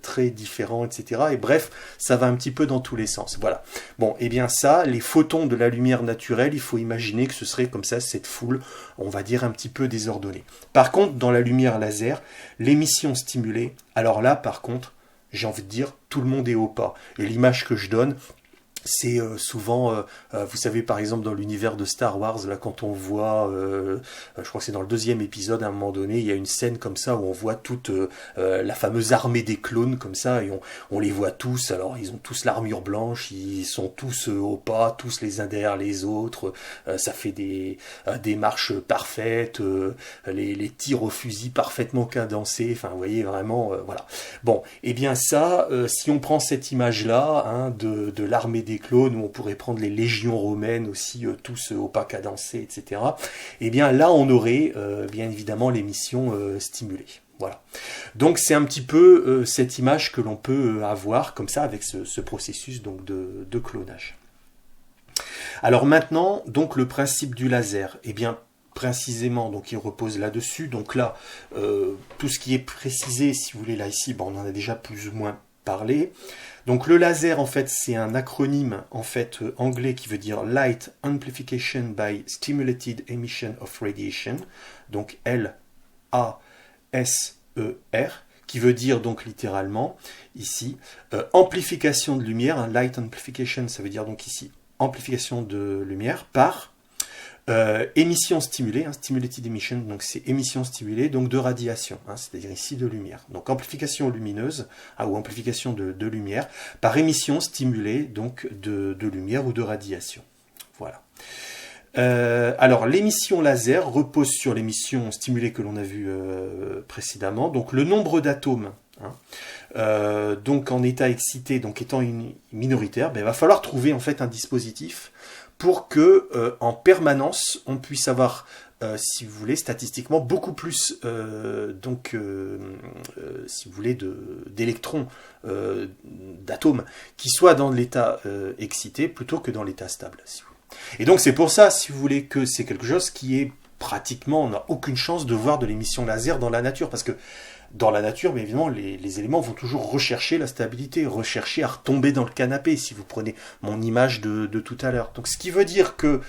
Speaker 1: très différents, etc. Et bref, ça va un petit peu dans tous les sens. Voilà. Bon, et bien ça, les photons de la lumière naturelle, il faut imaginer que ce serait comme ça, cette foule, on va dire un petit peu désordonnée. Par contre, dans la lumière laser, l'émission stimulée, alors là, par contre, j'ai envie de dire, tout le monde est au pas. Et l'image que je donne, c'est souvent, vous savez par exemple dans l'univers de Star Wars, là quand on voit, je crois que c'est dans le 2e épisode, à un moment donné, il y a une scène comme ça où on voit toute la fameuse armée des clones comme ça, et on les voit tous, alors ils ont tous l'armure blanche, ils sont tous au pas, tous les uns derrière les autres, ça fait des marches parfaites, les tirs au fusil parfaitement cadencés, enfin vous voyez vraiment, voilà. Bon, et bien ça, si on prend cette image-là, hein, de l'armée des clones, où on pourrait prendre les légions romaines aussi, tous au pas cadencés, etc. Et bien là, on aurait bien évidemment l'émission stimulée. Voilà. Donc c'est un petit peu cette image que l'on peut avoir comme ça avec ce processus donc de clonage. Alors maintenant, donc le principe du laser, eh bien précisément, donc il repose là-dessus. Donc là, tout ce qui est précisé, si vous voulez, là ici, bon, on en a déjà plus ou moins parlé. Donc le laser, en fait, c'est un acronyme en fait anglais qui veut dire Light Amplification by Stimulated Emission of Radiation, donc L-A-S-E-R, qui veut dire donc littéralement ici amplification de lumière. Light amplification, ça veut dire donc ici amplification de lumière par émission stimulée, hein, stimulated emission, donc c'est émission stimulée, donc de radiation, hein, c'est-à-dire ici de lumière. Donc amplification lumineuse, ou amplification de lumière, par émission stimulée, donc de lumière ou de radiation. Voilà. Alors l'émission laser repose sur l'émission stimulée que l'on a vue précédemment, donc le nombre d'atomes, hein, donc en état excité, donc étant minoritaire, ben, il va falloir trouver en fait un dispositif pour que en permanence on puisse avoir, si vous voulez, statistiquement beaucoup plus, si vous voulez, d'électrons, d'atomes qui soient dans l'état excité plutôt que dans l'état stable. Si vous voulez. Et donc c'est pour ça, si vous voulez, que c'est quelque chose qui est pratiquement, on n'a aucune chance de voir de l'émission laser dans la nature, parce que dans la nature, mais évidemment, les éléments vont toujours rechercher la stabilité, rechercher à retomber dans le canapé, si vous prenez mon image de tout à l'heure. Donc, ce qui veut dire que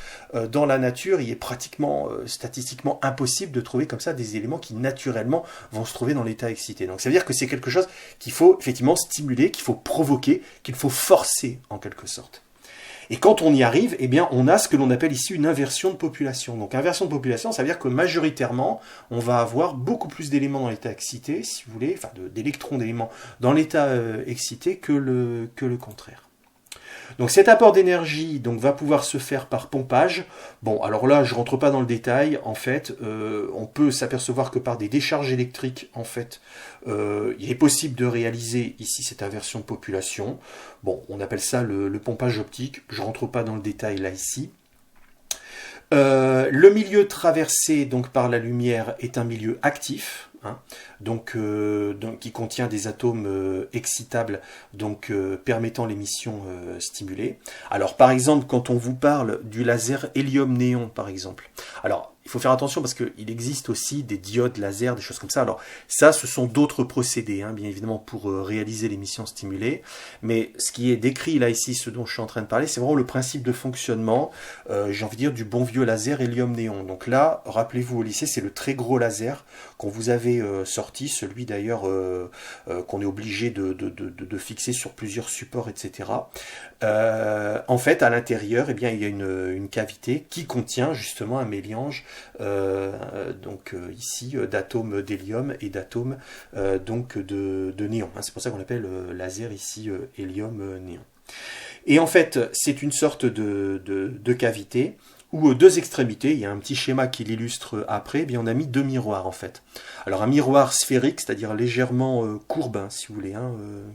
Speaker 1: dans la nature, il est pratiquement, statistiquement impossible de trouver comme ça des éléments qui, naturellement, vont se trouver dans l'état excité. Donc, ça veut dire que c'est quelque chose qu'il faut effectivement stimuler, qu'il faut provoquer, qu'il faut forcer, en quelque sorte. Et quand on y arrive, eh bien, on a ce que l'on appelle ici une inversion de population. Donc, inversion de population, ça veut dire que majoritairement, on va avoir beaucoup plus d'éléments dans l'état excité, si vous voulez, enfin d'électrons, d'éléments dans l'état excité que le contraire. Donc cet apport d'énergie donc, va pouvoir se faire par pompage. Bon, alors là, je ne rentre pas dans le détail. En fait, on peut s'apercevoir que par des décharges électriques, en fait, il est possible de réaliser ici cette inversion de population. Bon, on appelle ça le pompage optique. Je ne rentre pas dans le détail là, ici. Le milieu traversé donc, par la lumière est un milieu actif. Hein, donc qui contient des atomes excitables, donc permettant l'émission stimulée. Alors par exemple, quand on vous parle du laser hélium-néon, par exemple, alors il faut faire attention parce qu'il existe aussi des diodes laser, des choses comme ça. Alors ça, ce sont d'autres procédés, hein, bien évidemment, pour réaliser l'émission stimulée. Mais ce qui est décrit là ici, ce dont je suis en train de parler, c'est vraiment le principe de fonctionnement, j'ai envie de dire, du bon vieux laser hélium-néon. Donc là, rappelez-vous au lycée, c'est le très gros laser qu'on vous avait sorti, celui d'ailleurs qu'on est obligé de fixer sur plusieurs supports, etc. En fait, à l'intérieur, eh bien, il y a une cavité qui contient justement un mélange ici d'atomes d'hélium et d'atomes de néon. C'est pour ça qu'on appelle laser ici hélium-néon. Et en fait, c'est une sorte de cavité où aux deux extrémités, il y a un petit schéma qui l'illustre après, eh bien on a mis deux miroirs en fait. Alors un miroir sphérique, c'est-à-dire légèrement courbe, hein, si vous voulez,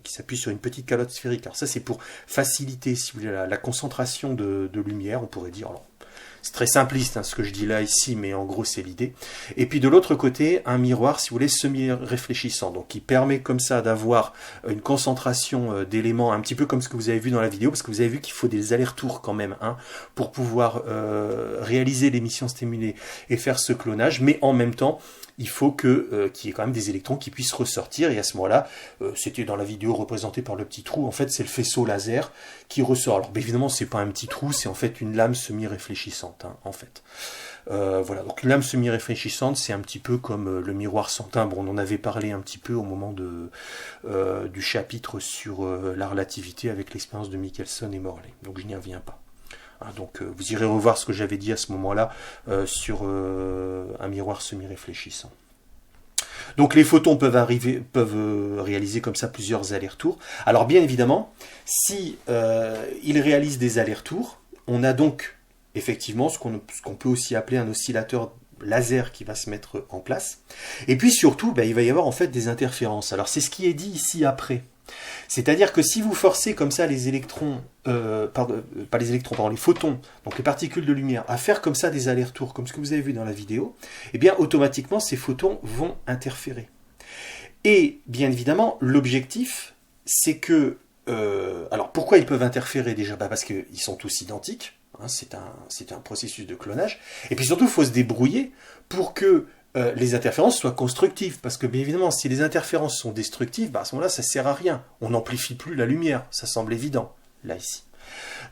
Speaker 1: qui s'appuie sur une petite calotte sphérique. Alors ça c'est pour faciliter, si vous voulez, la concentration de lumière, on pourrait dire. Alors, c'est très simpliste ce que je dis là ici, mais en gros c'est l'idée. Et puis de l'autre côté, un miroir, si vous voulez, semi-réfléchissant, donc qui permet comme ça d'avoir une concentration d'éléments, un petit peu comme ce que vous avez vu dans la vidéo, parce que vous avez vu qu'il faut des allers-retours quand même, pour pouvoir réaliser l'émission stimulée et faire ce clonage, mais en même temps, il faut qu'il y ait quand même des électrons qui puissent ressortir, et à ce moment-là, c'était dans la vidéo représenté par le petit trou, en fait c'est le faisceau laser qui ressort. Alors évidemment c'est pas un petit trou, c'est en fait une lame semi-réfléchissante, en fait. Voilà, donc une lame semi-réfléchissante, c'est un petit peu comme le miroir sans timbre. On en avait parlé un petit peu au moment du chapitre sur la relativité avec l'expérience de Michelson et Morley, donc je n'y reviens pas. Donc vous irez revoir ce que j'avais dit à ce moment-là sur un miroir semi-réfléchissant. Donc les photons peuvent réaliser comme ça plusieurs allers-retours. Alors bien évidemment, si ils réalisent des allers-retours, on a donc effectivement ce qu'on peut aussi appeler un oscillateur laser qui va se mettre en place. Et puis surtout, il va y avoir en fait des interférences. Alors c'est ce qui est dit ici après. C'est-à-dire que si vous forcez comme ça les électrons, les photons, donc les particules de lumière, à faire comme ça des allers-retours, comme ce que vous avez vu dans la vidéo, eh bien automatiquement ces photons vont interférer. Et bien évidemment, l'objectif, c'est que... alors pourquoi ils peuvent interférer déjà? Parce qu'ils sont tous identiques, c'est un processus de clonage, et puis surtout il faut se débrouiller pour que les interférences soient constructives, parce que bien évidemment si les interférences sont destructives, à ce moment-là ça ne sert à rien, on n'amplifie plus la lumière, ça semble évident là ici.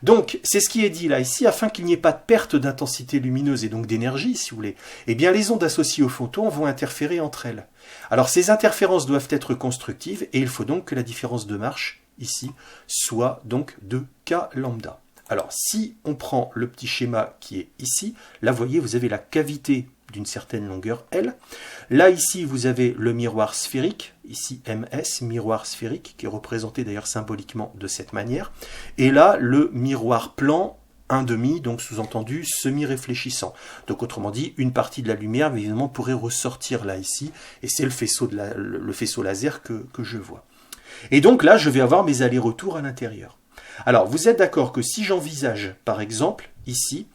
Speaker 1: Donc c'est ce qui est dit là ici, afin qu'il n'y ait pas de perte d'intensité lumineuse et donc d'énergie si vous voulez, eh bien les ondes associées aux photons vont interférer entre elles. Alors ces interférences doivent être constructives et il faut donc que la différence de marche ici soit donc de k lambda. Alors si on prend le petit schéma qui est ici, là vous voyez vous avez la cavité d'une certaine longueur L. Là, ici, vous avez le miroir sphérique, ici MS, miroir sphérique, qui est représenté d'ailleurs symboliquement de cette manière. Et là, le miroir plan, 1,5, donc sous-entendu semi-réfléchissant. Donc autrement dit, une partie de la lumière, évidemment, pourrait ressortir là, ici, et c'est le faisceau laser que je vois. Et donc là, je vais avoir mes allers-retours à l'intérieur. Alors, vous êtes d'accord que si j'envisage, par exemple, ici,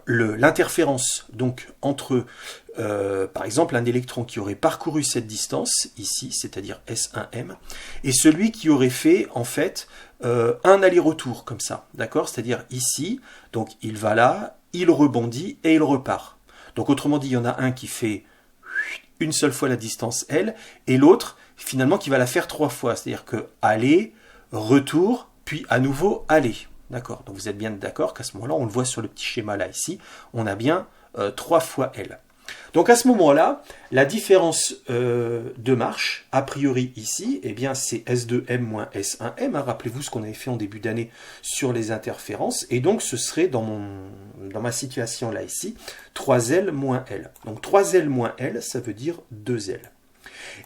Speaker 1: l'interférence donc entre par exemple un électron qui aurait parcouru cette distance ici, c'est-à-dire S1m, et celui qui aurait fait en fait un aller-retour comme ça, d'accord, c'est-à-dire ici, donc il va là, il rebondit et il repart. Donc autrement dit, il y en a un qui fait une seule fois la distance L et l'autre finalement qui va la faire 3 fois, c'est-à-dire que aller, retour, puis à nouveau aller. D'accord, donc vous êtes bien d'accord qu'à ce moment-là, on le voit sur le petit schéma là ici, on a bien 3 fois L. Donc à ce moment-là, la différence de marche, a priori ici, eh bien c'est S2M moins S1M. Rappelez-vous ce qu'on avait fait en début d'année sur les interférences. Et donc ce serait dans ma situation là ici, 3L moins L. Donc 3L moins L, ça veut dire 2L.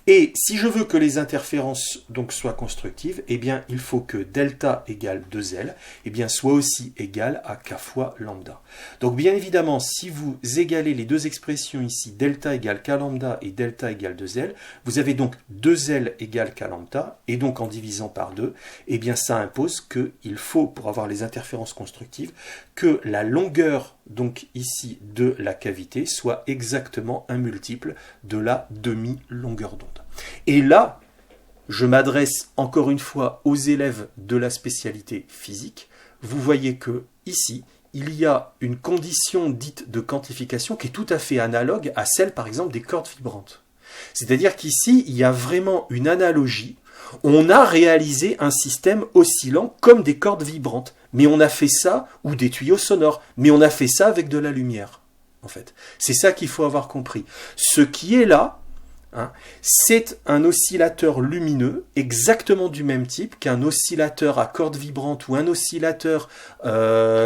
Speaker 1: Et si je veux que les interférences donc soient constructives, eh bien il faut que delta égale 2L eh bien, soit aussi égal à k fois lambda. Donc bien évidemment, si vous égalez les deux expressions ici, delta égale k lambda et delta égale 2L, vous avez donc 2L égale k lambda, et donc en divisant par 2, eh bien ça impose qu'il faut, pour avoir les interférences constructives, que la longueur donc ici de la cavité soit exactement un multiple de la demi-longueur d'onde. Et là, je m'adresse encore une fois aux élèves de la spécialité physique. Vous voyez que ici, il y a une condition dite de quantification qui est tout à fait analogue à celle, par exemple, des cordes vibrantes. C'est-à-dire qu'ici, il y a vraiment une analogie. On a réalisé un système oscillant comme des cordes vibrantes. Mais on a fait ça, ou des tuyaux sonores, mais on a fait ça avec de la lumière, en fait. C'est ça qu'il faut avoir compris. Ce qui est là, hein, c'est un oscillateur lumineux, exactement du même type qu'un oscillateur à cordes vibrantes ou un oscillateur,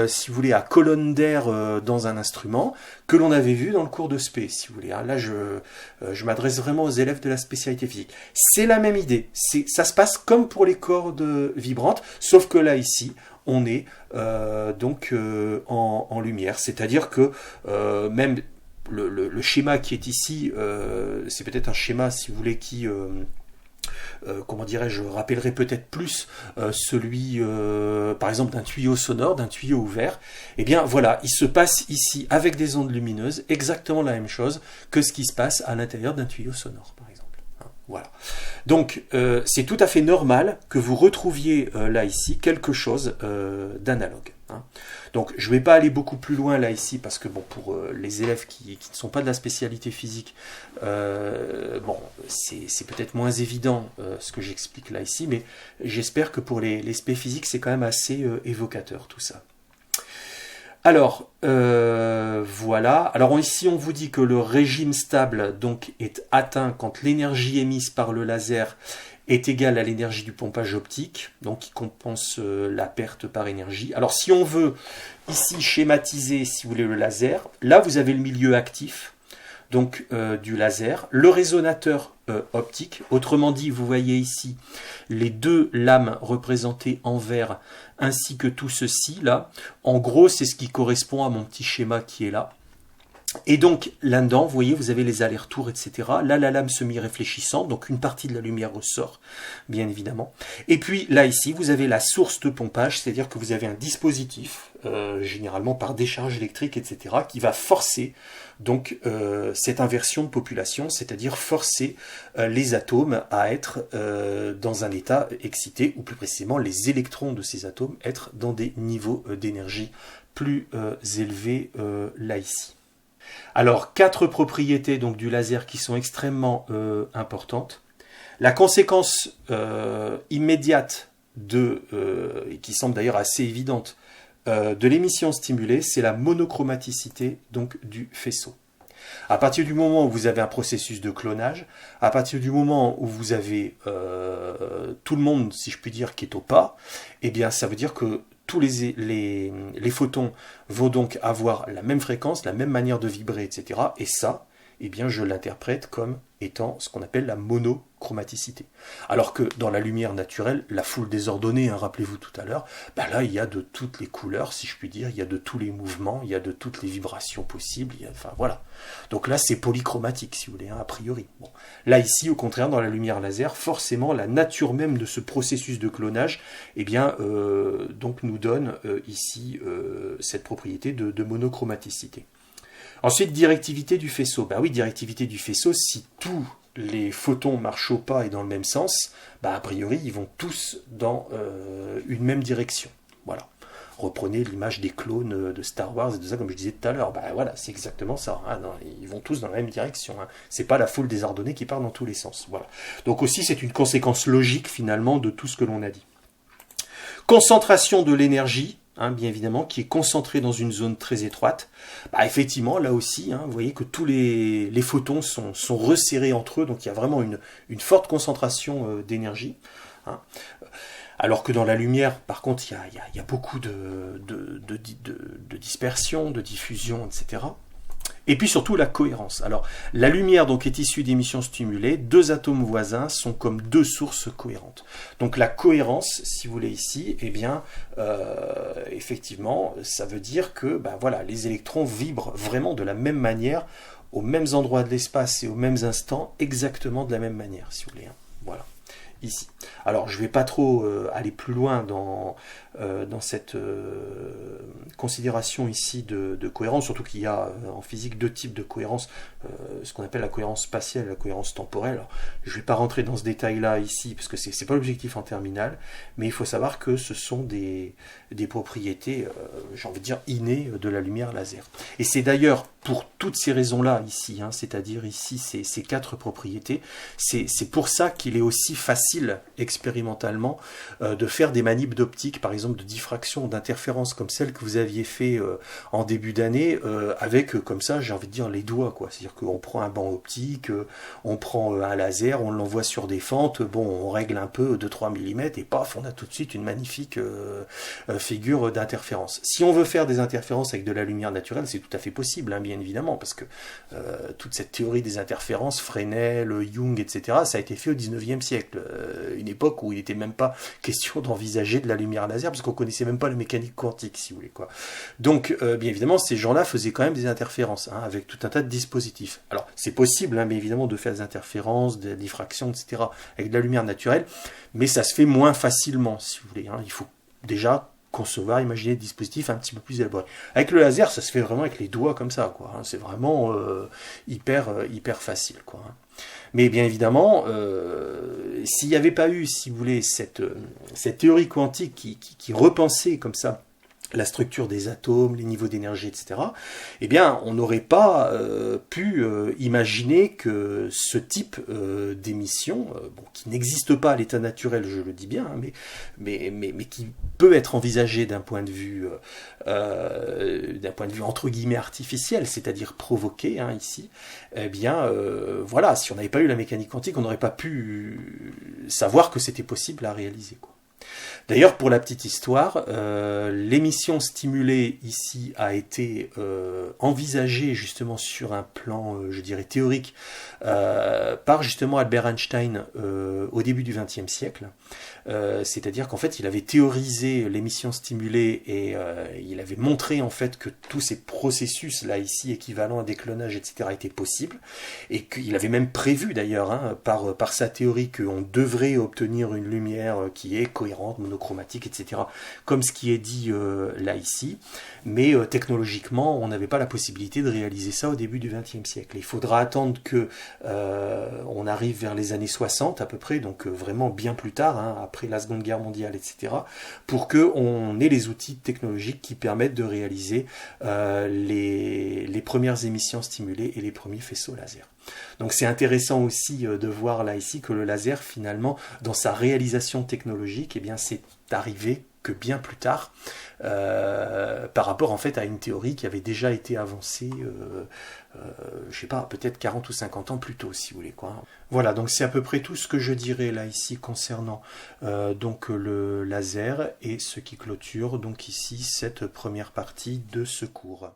Speaker 1: si vous voulez, à colonne d'air dans un instrument, que l'on avait vu dans le cours de spé, si vous voulez. Hein. Là, je m'adresse vraiment aux élèves de la spécialité physique. C'est la même idée. Ça se passe comme pour les cordes vibrantes, sauf que là, ici, on est en lumière. C'est-à-dire que même le schéma qui est ici, c'est peut-être un schéma, si vous voulez, qui... comment dirais-je, rappellerait peut-être plus celui, par exemple, d'un tuyau sonore, d'un tuyau ouvert. Eh bien, voilà, il se passe ici, avec des ondes lumineuses, exactement la même chose que ce qui se passe à l'intérieur d'un tuyau sonore, par exemple. Voilà. Donc, c'est tout à fait normal que vous retrouviez là, ici, quelque chose d'analogue. Hein. Donc, je ne vais pas aller beaucoup plus loin là, ici, parce que, bon, pour les élèves qui ne sont pas de la spécialité physique, bon, c'est peut-être moins évident ce que j'explique là, ici, mais j'espère que pour les spé physiques, c'est quand même assez évocateur, tout ça. Alors, voilà. Alors ici, on vous dit que le régime stable donc, est atteint quand l'énergie émise par le laser est égale à l'énergie du pompage optique, donc qui compense la perte par énergie. Alors si on veut ici schématiser, si vous voulez, le laser, là vous avez le milieu actif, donc du laser, le résonateur optique, autrement dit, vous voyez ici les deux lames représentées en vert, ainsi que tout ceci là. En gros, c'est ce qui correspond à mon petit schéma qui est là. Et donc, là-dedans, vous voyez, vous avez les allers-retours, etc. Là, la lame semi-réfléchissante, donc une partie de la lumière ressort, bien évidemment. Et puis, là, ici, vous avez la source de pompage, c'est-à-dire que vous avez un dispositif, généralement par décharge électrique, etc., qui va forcer donc cette inversion de population, c'est-à-dire forcer les atomes à être dans un état excité, ou plus précisément, les électrons de ces atomes être dans des niveaux d'énergie plus élevés là, ici. Alors, 4 propriétés donc, du laser qui sont extrêmement importantes. La conséquence immédiate et qui semble d'ailleurs assez évidente, de l'émission stimulée, c'est la monochromaticité donc, du faisceau. À partir du moment où vous avez un processus de clonage, à partir du moment où vous avez tout le monde, si je puis dire, qui est au pas, eh bien, ça veut dire que tous les photons vont donc avoir la même fréquence, la même manière de vibrer, etc. Et ça, eh bien, je l'interprète comme étant ce qu'on appelle la monochromaticité. Alors que dans la lumière naturelle, la foule désordonnée, hein, rappelez-vous tout à l'heure, ben là, il y a de toutes les couleurs, si je puis dire, il y a de tous les mouvements, il y a de toutes les vibrations possibles, enfin voilà. Donc là, c'est polychromatique, si vous voulez, hein, a priori. Bon. Là, ici, au contraire, dans la lumière laser, forcément, la nature même de ce processus de clonage, eh bien, donc nous donne ici cette propriété de monochromaticité. Ensuite, directivité du faisceau. Ben oui, directivité du faisceau, si tous les photons marchent au pas et dans le même sens, ben a priori, ils vont tous dans une même direction. Voilà. Reprenez l'image des clones de Star Wars et de ça, comme je disais tout à l'heure. Ben voilà, c'est exactement ça. Hein. Non, ils vont tous dans la même direction. Hein. C'est pas la foule désordonnée qui part dans tous les sens. Voilà. Donc aussi, c'est une conséquence logique, finalement, de tout ce que l'on a dit. Concentration de l'énergie. Hein, bien évidemment, qui est concentré dans une zone très étroite, bah, effectivement, là aussi, hein, vous voyez que tous les photons sont resserrés entre eux, donc il y a vraiment une forte concentration d'énergie. Hein. Alors que dans la lumière, par contre, il y a beaucoup de dispersion, de diffusion, etc. Et puis surtout la cohérence. Alors, la lumière donc est issue d'émissions stimulées, deux atomes voisins sont comme deux sources cohérentes. Donc la cohérence, si vous voulez ici, eh bien, effectivement, ça veut dire que ben, voilà, les électrons vibrent vraiment de la même manière, aux mêmes endroits de l'espace et aux mêmes instants, exactement de la même manière, si vous voulez. Hein. Voilà. ici. Alors, je ne vais pas trop aller plus loin dans cette considération ici de cohérence, surtout qu'il y a en physique deux types de cohérence, ce qu'on appelle la cohérence spatiale et la cohérence temporelle. Alors, je ne vais pas rentrer dans ce détail-là ici, parce que ce n'est pas l'objectif en terminale, mais il faut savoir que ce sont des propriétés, j'ai envie de dire, innées de la lumière laser. Et c'est d'ailleurs pour toutes ces raisons-là ici, c'est-à-dire ici ces quatre propriétés, c'est pour ça qu'il est aussi facile expérimentalement de faire des manips d'optique, par exemple de diffraction, d'interférence, comme celle que vous aviez fait en début d'année, avec comme ça, j'ai envie de dire, les doigts, quoi. C'est-à-dire qu'on prend un banc optique, on prend un laser, on l'envoie sur des fentes, bon, on règle un peu 2-3 mm et paf, on a tout de suite une magnifique figure d'interférence. Si on veut faire des interférences avec de la lumière naturelle, c'est tout à fait possible, bien évidemment, parce que toute cette théorie des interférences, Fresnel, Young, etc., ça a été fait au 19e siècle, une époque où il n'était même pas question d'envisager de la lumière laser, parce qu'on connaissait même pas la mécanique quantique, si vous voulez, quoi. Donc, bien évidemment, ces gens-là faisaient quand même des interférences, avec tout un tas de dispositifs. Alors, c'est possible, bien évidemment, de faire des interférences, des diffractions, etc., avec de la lumière naturelle, mais ça se fait moins facilement, si vous voulez. Il faut déjà concevoir, imaginer des dispositifs un petit peu plus élaborés. Avec le laser, ça se fait vraiment avec les doigts comme ça, quoi. C'est vraiment hyper facile, quoi. Mais bien évidemment, s'il n'y avait pas eu, si vous voulez, cette théorie quantique qui repensait comme ça la structure des atomes, les niveaux d'énergie, etc., eh bien, on n'aurait pas pu imaginer que ce type d'émission, qui n'existe pas à l'état naturel, je le dis bien, mais qui peut être envisagé d'un point de vue entre guillemets artificiel, c'est-à-dire provoqué, ici, eh bien, voilà, si on n'avait pas eu la mécanique quantique, on n'aurait pas pu savoir que c'était possible à réaliser, quoi. D'ailleurs, pour la petite histoire, l'émission stimulée ici a été envisagée justement sur un plan, je dirais, théorique, par justement Albert Einstein au début du XXe siècle. C'est-à-dire qu'en fait, il avait théorisé l'émission stimulée et il avait montré en fait que tous ces processus là ici équivalents à des clonages, etc., étaient possibles, et qu'il avait même prévu d'ailleurs par sa théorie qu'on devrait obtenir une lumière qui est cohérente, monochromatique, etc., comme ce qui est dit là ici, mais technologiquement on n'avait pas la possibilité de réaliser ça au début du XXe siècle. Il faudra attendre que on arrive vers les années 60 à peu près, donc vraiment bien plus tard, après la Seconde Guerre mondiale, etc., pour qu'on ait les outils technologiques qui permettent de réaliser les premières émissions stimulées et les premiers faisceaux laser. Donc c'est intéressant aussi de voir là ici que le laser, finalement, dans sa réalisation technologique, eh bien, c'est arrivé que bien plus tard, par rapport en fait à une théorie qui avait déjà été avancée, je sais pas, peut-être 40 ou 50 ans plus tôt, si vous voulez, quoi. Voilà, donc c'est à peu près tout ce que je dirais là ici concernant donc le laser et ce qui clôture donc ici cette première partie de ce cours.